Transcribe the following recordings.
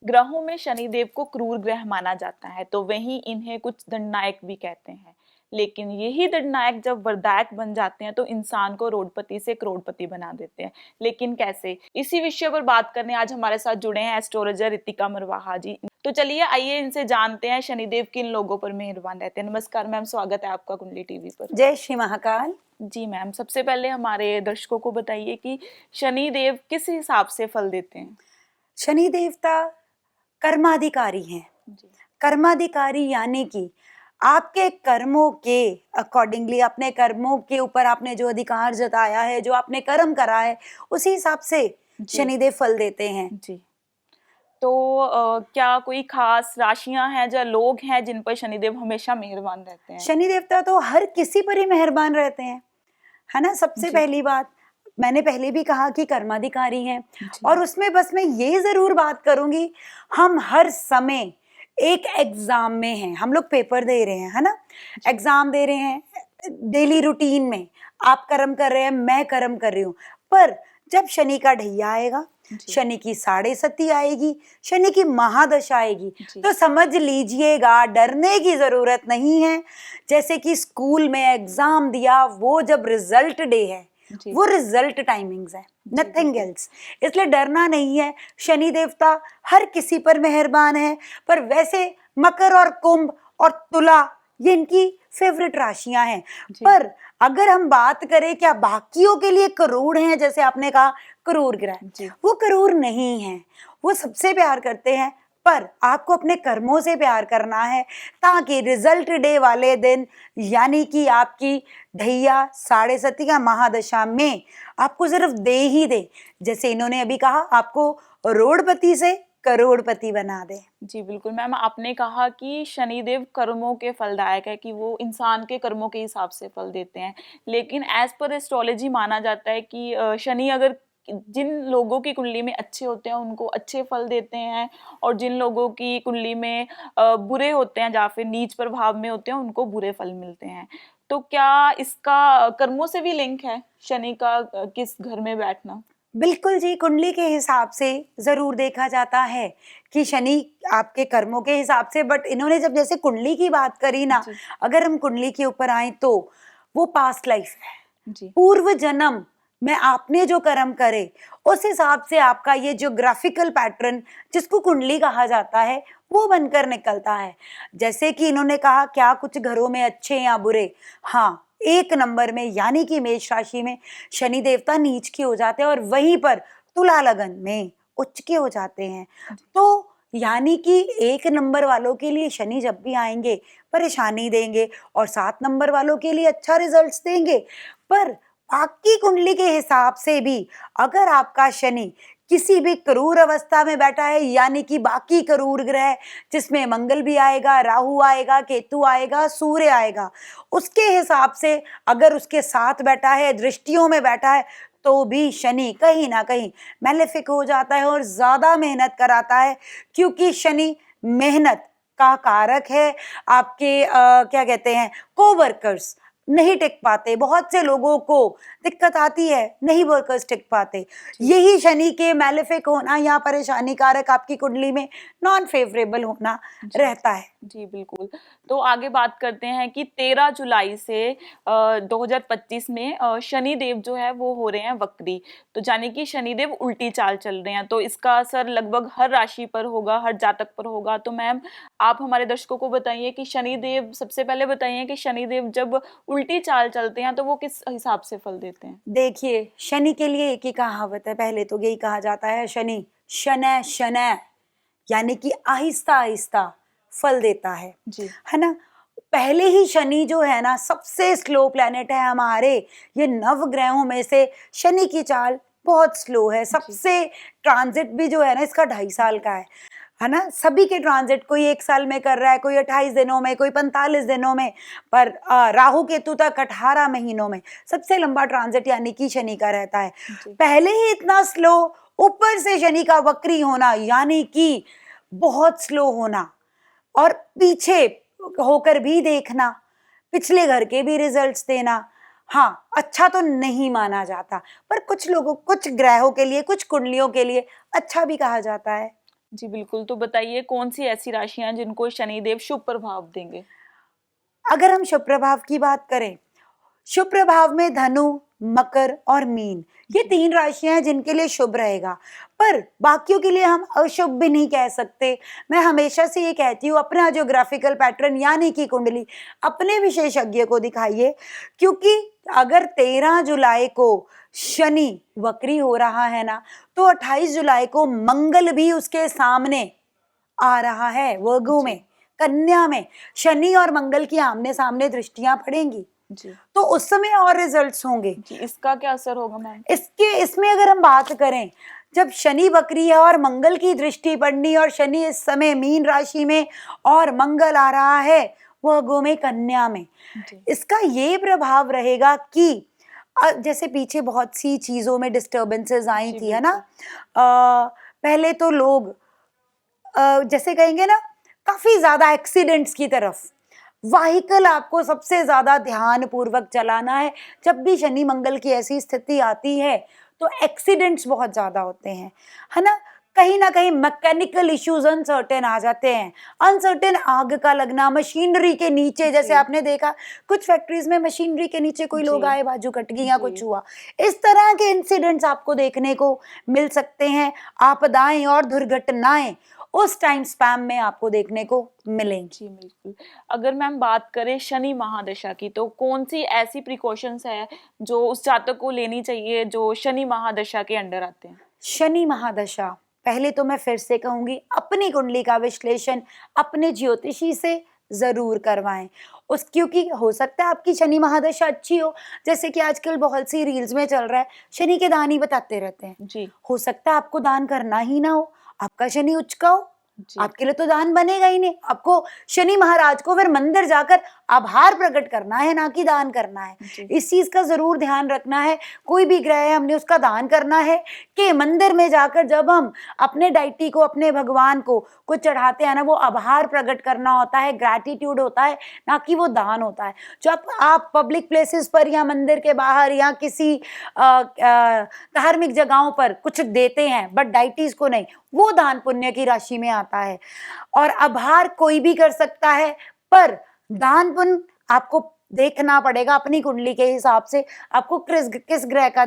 ग्रहों में शनिदेव को क्रूर ग्रह माना जाता है, तो वहीं इन्हें कुछ दंडनायक भी कहते हैं। लेकिन यही दंडनायक जब वरदायक बन जाते हैं तो इंसान को रोडपति से करोड़पति बना देते हैं। लेकिन कैसे? इसी विषय पर बात करने आज हमारे साथ जुड़े हैं एस्ट्रोलॉजर रितिका मरवाहा जी। तो चलिए आइए इनसे जानते हैं शनिदेव किन लोगों पर मेहरबान रहते हैं। नमस्कार मैम, स्वागत है आपका कुंडली टीवी पर। जय श्री महाकाल। जी मैम, सबसे पहले हमारे दर्शकों को बताइए कि शनिदेव किस हिसाब से फल देते हैं? शनि देवता कर्माधिकारी हैं। कर्माधिकारी यानी कि आपके कर्मों के अकॉर्डिंगली, अपने कर्मों के ऊपर आपने जो अधिकार जताया है, जो आपने कर्म करा है, उसी हिसाब से शनिदेव फल देते हैं। जी, तो क्या कोई खास राशियां हैं या लोग हैं जिन पर शनिदेव हमेशा मेहरबान रहते हैं? शनि देवता तो हर किसी पर ही मेहरबान रहते हैं, है ना। सबसे पहली बात मैंने पहले भी कहा कि कर्माधिकारी हैं, और उसमें बस मैं ये जरूर बात करूंगी, हम हर समय एक एग्जाम में हैं, हम लोग पेपर दे रहे हैं, है ना, एग्जाम दे रहे हैं, डेली रूटीन में आप कर्म कर रहे हैं, मैं कर्म कर रही हूँ, पर जब शनि का ढैया आएगा, शनि की 6.5 आएगी, शनि की महादशा आएगी, तो समझ लीजिएगा डरने की जरूरत नहीं है। जैसे कि स्कूल में एग्जाम दिया, वो जब रिजल्ट डे है, वो रिजल्ट टाइमिंग्स है, नथिंग एल्स, इसलिए डरना नहीं है। शनि देवता हर किसी पर मेहरबान है, पर वैसे मकर और कुंभ और तुला ये इनकी फेवरेट राशियां हैं। पर अगर हम बात करें क्या बाकियों के लिए क्रूर हैं, जैसे आपने कहा क्रूर ग्रह, वो क्रूर नहीं है, वो सबसे प्यार करते हैं, पर आपको अपने कर्मों से प्यार करना है, ताकि रिजल्ट डे वाले दिन यानी कि आपकी ढैया 6.5 का महादशा में आपको सिर्फ दे ही दे, जैसे इन्होंने अभी कहा, आपको रोडपति से करोड़पति बना दे। जी बिल्कुल मैम, आपने कहा कि शनिदेव कर्मों के फलदायक है, कि वो इंसान के कर्मों के हिसाब से फल देते हैं। लेकिन एज पर एस्ट्रोलॉजी माना जाता है कि शनि अगर जिन लोगों की कुंडली में अच्छे होते हैं उनको अच्छे फल देते हैं, और जिन लोगों की कुंडली में बुरे होते हैं या फिर नीच प्रभाव में होते हैं उनको बुरे फल मिलते हैं। तो क्या इसका कर्मों से भी लिंक है, शनि का किस घर में बैठना? बिल्कुल जी, कुंडली के हिसाब से जरूर देखा जाता है कि शनि आपके कर्मों के हिसाब से, बट इन्होंने जब जैसे कुंडली की बात करी ना, अगर हम कुंडली के ऊपर आए तो वो पास्ट लाइफ है, पूर्व जन्म में आपने जो कर्म करे उस हिसाब से आपका ये ज्योग्राफिकल पैटर्न जिसको कुंडली कहा जाता है वो बनकर निकलता है। जैसे कि इन्होंने कहा क्या कुछ घरों में अच्छे या बुरे, हाँ, 1 नंबर में यानी कि मेष राशि में शनि देवता नीच के हो जाते हैं, और वहीं पर तुला लगन में उच्च के हो जाते हैं। तो यानी कि 1 नंबर वालों के लिए शनि जब भी आएंगे परेशानी देंगे, और 7 नंबर वालों के लिए अच्छा रिजल्ट्स देंगे। पर बाकी कुंडली के हिसाब से भी अगर आपका शनि किसी भी क्रूर अवस्था में बैठा है, यानी कि बाकी क्रूर ग्रह जिसमें मंगल भी आएगा, राहु आएगा, केतु आएगा, सूर्य आएगा, उसके हिसाब से अगर उसके साथ बैठा है, दृष्टियों में बैठा है, तो भी शनि कहीं ना कहीं मैलेफिक हो जाता है और ज्यादा मेहनत कराता है, क्योंकि शनि मेहनत का कारक है। आपके क्या कहते हैं, कोवर्कर्स नहीं टिक पाते, बहुत से लोगों को दिक्कत आती है, नहीं वर्कर्स टिक पाते। यही शनि के मैलेफिक होना या परेशानी कारक आपकी कुंडली में नॉन फेवरेबल होना रहता है। जी बिल्कुल। तो आगे बात करते हैं कि 13 जुलाई से 2025 में शनिदेव जो है वो हो रहे हैं वक्री, तो यानी कि शनिदेव उल्टी चाल चल रहे हैं। तो इसका असर लगभग हर राशि पर होगा, हर जातक पर होगा। तो मैम आप हमारे दर्शकों को बताइए कि शनिदेव, सबसे पहले बताइए कि शनिदेव जब उल्टी चाल चलते हैं तो वो किस हिसाब से फल देते हैं? देखिए, शनि के लिए एक ही कहावत है, पहले तो यही कहा जाता है, शनि शनै शनै, यानी कि आहिस्ता आहिस्ता फल देता है ना। पहले ही शनि जो है ना सबसे स्लो प्लेनेट है हमारे, ये 9 ग्रहों में से शनि की चाल बहुत स्लो है। सबसे ट्रांजिट भी जो है ना इसका 2.5 साल का है ना। सभी के ट्रांजिट कोई 1 साल में कर रहा है, कोई 28 दिनों में, कोई 45 दिनों में, पर राहु केतु तक 18 महीनों में सबसे लंबा ट्रांजिट यानी कि शनि का रहता है। पहले ही इतना स्लो, ऊपर से शनि का वक्री होना यानी कि बहुत स्लो होना, और पीछे होकर भी देखना, पिछले घर के भी रिजल्ट्स देना, हाँ, अच्छा तो नहीं माना जाता, पर कुछ लोगों, कुछ ग्रहों के लिए, कुछ कुंडलियों के लिए अच्छा भी कहा जाता है। जी बिल्कुल, तो बताइए कौन सी ऐसी राशियां हैं जिनको शनिदेव शुभ प्रभाव देंगे? अगर हम शुभ प्रभाव की बात करें, शुभ प्रभाव में धनु, मकर और मीन, ये जी। 3 राशियां हैं जिनके लिए शुभ रहेगा। पर बाकियों के लिए हम अशुभ भी नहीं कह सकते। मैं हमेशा से ये कहती हूँ, अपना ज्योग्राफिकल पैटर्न यानी कि कुंडली अपने विशेषज्ञ को दिखाइए, क्योंकि अगर 13 जुलाई को शनि वक्री हो रहा है ना, तो 28 जुलाई को मंगल भी उसके सामने आ रहा है वर्गो जी। में, कन्या में। शनि और मंगल की आमने सामने दृष्टियां पड़ेंगी, जी। तो उस समय और रिजल्ट्स होंगे। जी, इसका क्या असर होगा मैम? इसमें अगर हम बात करें, जब शनि वक्री है और मंगल की दृष्टि पड़नी, और शनि इस समय मीन राशि में और मंगल आ रहा है वर्गो में, कन्या में, जी। इसका ये प्रभाव रहेगा कि जैसे पीछे बहुत सी चीजों में डिस्टर्बेंसेस आई जी थी, है ना। बिल्कुल। पहले तो लोग जैसे कहेंगे ना, काफी ज्यादा एक्सीडेंट्स की तरफ, व्हीकल आपको सबसे ज्यादा ध्यान पूर्वक चलाना है। जब भी शनि मंगल की ऐसी स्थिति आती है तो एक्सीडेंट्स बहुत ज्यादा होते हैं, है ना कहीं मैकेनिकल इश्यूज अनसर्टेन आ जाते हैं, अनसर्टेन आग का लगना, मशीनरी के नीचे, जैसे जी। आपने देखा कुछ फैक्ट्रीज में मशीनरी के नीचे कोई जी। लोग आए, बाजू कट गई या जी। कुछ हुआ। इस तरह के इंसिडेंट्स आपको देखने को मिल सकते हैं। आपदाएं और दुर्घटनाएं उस टाइम स्पैम में आपको देखने को मिलेंगी। जी बिल्कुल। अगर मैम बात करें शनि महादशा की, तो कौन सी ऐसी प्रिकॉशंस है जो उस जातक को लेनी चाहिए जो शनि महादशा के अंडर आते हैं? शनि महादशा, पहले तो मैं फिर से कहूंगी, अपनी कुंडली का विश्लेषण अपने ज्योतिषी से जरूर करवाएं। क्योंकि हो सकता है आपकी शनि महादशा अच्छी हो, जैसे कि आजकल बहुत सी रील्स में चल रहा है, शनि के दान ही बताते रहते हैं। जी। हो सकता है आपको दान करना ही ना हो, आपका शनि उच्च का हो, जी। आपके लिए तो दान बनेगा ही नहीं। आपको शनि महाराज को फिर मंदिर जाकर आभार प्रकट करना है, ना कि दान करना है। जी। इस चीज का जरूर ध्यान रखना है। कोई भी ग्रह है, हमने उसका दान करना है कि मंदिर में जाकर जब हम अपने डाइटी को, अपने भगवान को कुछ चढ़ाते हैं ना, वो आभार प्रकट करना होता है, ग्रैटिट्यूड होता है, ना कि वो दान होता है। जो आप पब्लिक प्लेसेस पर या मंदिर के बाहर या किसी धार्मिक जगहों पर कुछ देते हैं बट डाइटीज को नहीं, वो दान पुण्य की राशि में आता है। और आभार कोई भी कर सकता है, पर दान पुण्य आपको देखना पड़ेगा अपनी कुंडली के हिसाब से, आपको किस ग्रह का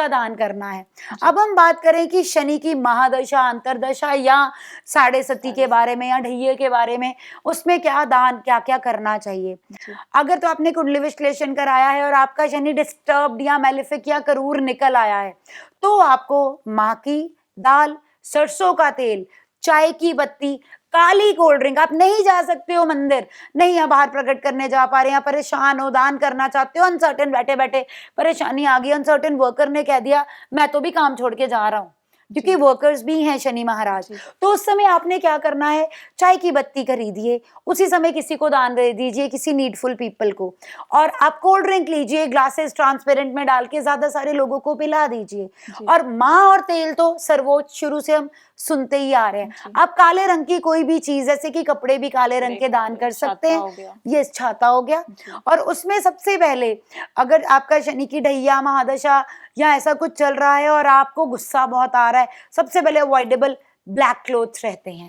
दान करना है। अब हम बात करें कि शनि की महादशा, अंतरदशा या साढ़े सती के बारे में या ढैये के बारे में, उसमें क्या दान, क्या क्या करना चाहिए। जी। अगर तो आपने कुंडली विश्लेषण कराया है और आपका शनि डिस्टर्ब्ड या मैलेफिक या करूर निकल आया है, तो आपको माँ की दाल, सरसों का तेल, चाय की पत्ती, काली कोल्ड ड्रिंक, आप नहीं जा सकते हो मंदिर, नहीं आभार प्रकट करने जा पा रहे हैं, परेशान हो, दान करना चाहते हो, अनसर्टेन बैठे बैठे परेशानी आ गई, अनसर्टेन वर्कर ने कह दिया मैं तो भी काम छोड़ के जा रहा हूँ, क्योंकि वर्कर्स भी हैं शनि महाराज। तो उस समय आपने क्या करना है, चाय की बत्ती खरीदिए, उसी समय किसी को दान दे दीजिए, किसी नीडफुल पीपल को। और आप कोल्ड ड्रिंक लीजिए, ग्लासेस ट्रांसपेरेंट में डाल के ज्यादा सारे लोगों को पिला दीजिए। और माँ और तेल तो सर्वोच्च, शुरू से हम सुनते ही आ रहे हैं। आप काले रंग की कोई भी चीज, जैसे कि कपड़े भी काले रंग के दान कर सकते हैं, ये छाता हो गया। और उसमें सबसे पहले, अगर आपका शनि की ढैया महादशा या ऐसा कुछ चल रहा है और आपको गुस्सा बहुत आ रहा है, सबसे पहले अवॉइडेबल ब्लैक क्लोथ्स रहते हैं।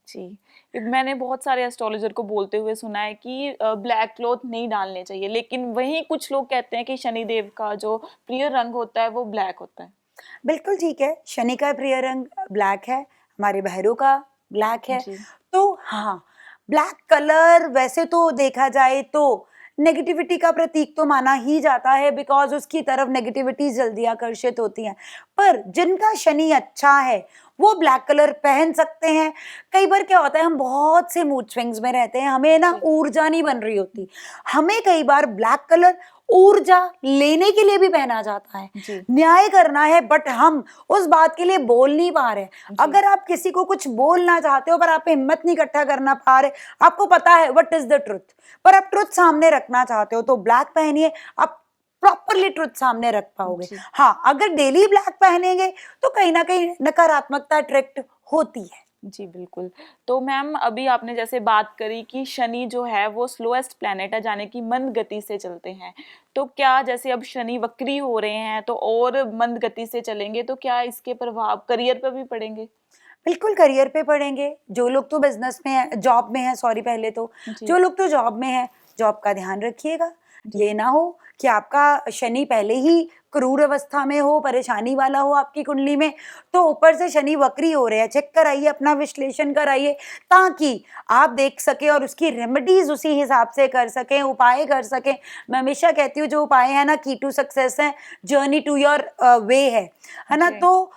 जी, मैंने बहुत सारे एस्ट्रोलॉजर को बोलते हुए सुना है कि ब्लैक क्लॉथ नहीं डालने चाहिए, लेकिन वहीं कुछ लोग कहते हैं कि शनिदेव का जो प्रिय रंग होता है वो ब्लैक होता है। बिल्कुल ठीक है, शनि का प्रिय रंग ब्लैक है, हमारे भैरव का ब्लैक है। तो हाँ, ब्लैक कलर वैसे तो देखा जाए तो नेगेटिविटी का प्रतीक तो माना ही जाता है, बिकॉज उसकी तरफ नेगेटिविटी जल्दी आकर्षित होती है। पर जिनका शनि अच्छा है वो ब्लैक कलर पहन सकते हैं। कई बार क्या होता है, हम बहुत से मूड स्विंग्स में रहते हैं, हमें ना ऊर्जा नहीं बन रही होती, हमें कई बार ब्लैक कलर ऊर्जा लेने के लिए भी पहना जाता है, न्याय करना है, बट हम उस बात के लिए बोल नहीं पा रहे। अगर आप किसी को कुछ बोलना चाहते हो पर आप हिम्मत नहीं इकट्ठा करना पा रहे, आपको पता है व्हाट इज द ट्रुथ, पर आप ट्रुथ सामने रखना चाहते हो, तो ब्लैक पहनिए, आप प्रॉपरली ट्रुथ सामने रख पाओगे। हाँ, अगर डेली ब्लैक पहनेंगे तो कहीं ना कहीं नकारात्मकता अट्रैक्ट होती है। जी, बिल्कुल। तो मैम अभी आपने जैसे बात करी कि शनि जो है वो स्लोएस्ट प्लैनेट है, यानी कि मंद गति से चलते हैं। तो क्या जैसे अब शनि वक्री हो रहे हैं तो और मंद गति से चलेंगे तो क्या इसके प्रभाव करियर पर भी पड़ेंगे? बिल्कुल करियर पे पड़ेंगे। जो लोग तो बिजनेस में है, जॉब में है, सॉरी पहले तो जी, जो लोग तो जॉब में है, जॉब का ध्यान रखिएगा। जी, ये ना हो कि आपका शनि पहले ही क्रूर अवस्था में हो, परेशानी वाला हो आपकी कुंडली में, तो ऊपर से शनि वक्री हो रहे हैं। चेक कराइए, अपना विश्लेषण कराइए, ताकि आप देख सकें और उसकी रेमेडीज उसी हिसाब से कर सकें, उपाय कर सकें। मैं हमेशा कहती हूँ जो उपाय है ना, की टू सक्सेस है, जर्नी टू योर वे है ना। जी, तो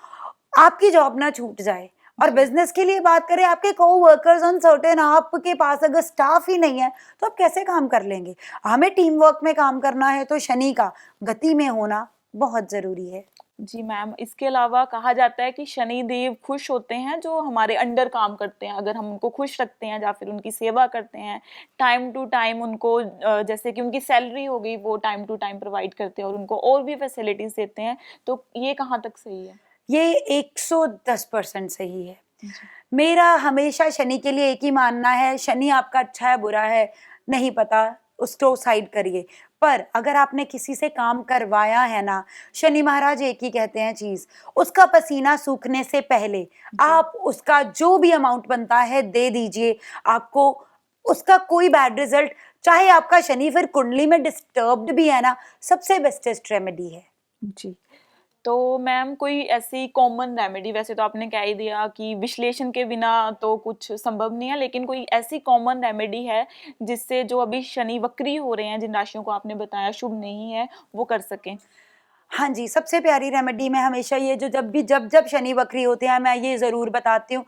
आपकी जॉब ना छूट जाए। और जी, बिजनेस की लिए बात करें, आपके को वर्कर्स अनसर्टेन, आपके पास अगर स्टाफ ही नहीं है तो आप कैसे काम कर लेंगे। हमें टीम वर्क में काम करना है तो शनि का गति में होना बहुत जरूरी है। जी मैम, इसके अलावा कहा जाता है कि शनि देव खुश होते हैं जो हमारे अंडर काम करते हैं। अगर हम उनको खुश रखते हैं या फिर उनकी सेवा करते हैं, टाइम टू टाइम उनको जैसे कि उनकी सैलरी हो गई वो टाइम टू टाइम प्रोवाइड करते हैं और उनको और भी फैसिलिटीज देते हैं, तो ये कहाँ तक सही है? ये 110% सही है। जी, मेरा हमेशा शनि के लिए एक ही मानना है, शनि आपका अच्छा है बुरा है नहीं पता, उसको साइड करिए। पर अगर आपने किसी से काम करवाया है ना, शनि महाराज एक ही कहते हैं चीज, उसका पसीना सूखने से पहले जी, आप उसका जो भी अमाउंट बनता है दे दीजिए। आपको उसका कोई बैड रिजल्ट, चाहे आपका शनि फिर कुंडली में डिस्टर्ब्ड भी है ना, सबसे बेस्टेस्ट रेमेडी है। जी। तो मैम कोई ऐसी कॉमन रेमेडी, वैसे तो आपने कह ही दिया कि विश्लेषण के बिना तो कुछ संभव नहीं है, लेकिन कोई ऐसी कॉमन रेमेडी है जिससे जो अभी शनि वक्री हो रहे हैं, जिन राशियों को आपने बताया शुभ नहीं है, वो कर सकें? हाँ जी, सबसे प्यारी रेमेडी मैं हमेशा ये जो जब शनि वक्री होते हैं, मैं ये ज़रूर बताती हूँ।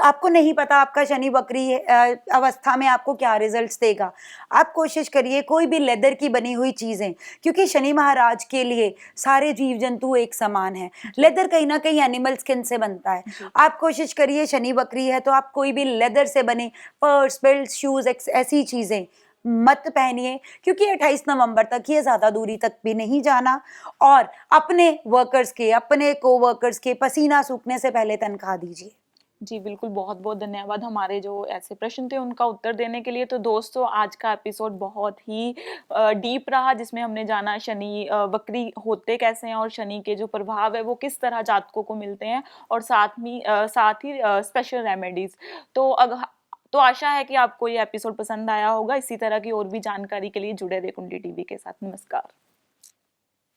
आपको नहीं पता आपका शनि वक्री अवस्था में आपको क्या रिज़ल्ट्स देगा। आप कोशिश करिए कोई भी लेदर की बनी हुई चीज़ें, क्योंकि शनि महाराज के लिए सारे जीव-जंतु एक समान हैं। जी, लेदर कहीं न कहीं एनिमल स्किन से बनता है। जी, आप कोशिश करिए, शनि वक्री है तो आप कोई भी लेदर से बने पर्स, बेल्ट, शूज़ एक्स ऐसी चीज़ें मत पहनिए, क्योंकि 28 नवंबर तक ये ज़्यादा दूरी तक भी नहीं जाना। और अपने वर्कर्स के, अपने कोवर्कर्स के पसीना सूखने से पहले तनख्वाह दीजिए। जी, बिल्कुल, बहुत-बहुत धन्यवाद हमारे जो ऐसे प्रश्न थे उनका उत्तर देने के लिए। तो दोस्तों आज का एपिसोड बहुत ही डीप रहा, जिसमें हमने जाना शनि वक्री होते कैसे हैं और शनि के जो प्रभाव है वो किस तरह जातकों को मिलते हैं, और साथ ही स्पेशल रेमेडीज़। तो तो आशा है कि आपको ये एपिसोड पसंद आया होगा। इसी तरह की और भी जानकारी के लिए जुड़े रहिए कुंडली टीवी के साथ। नमस्कार।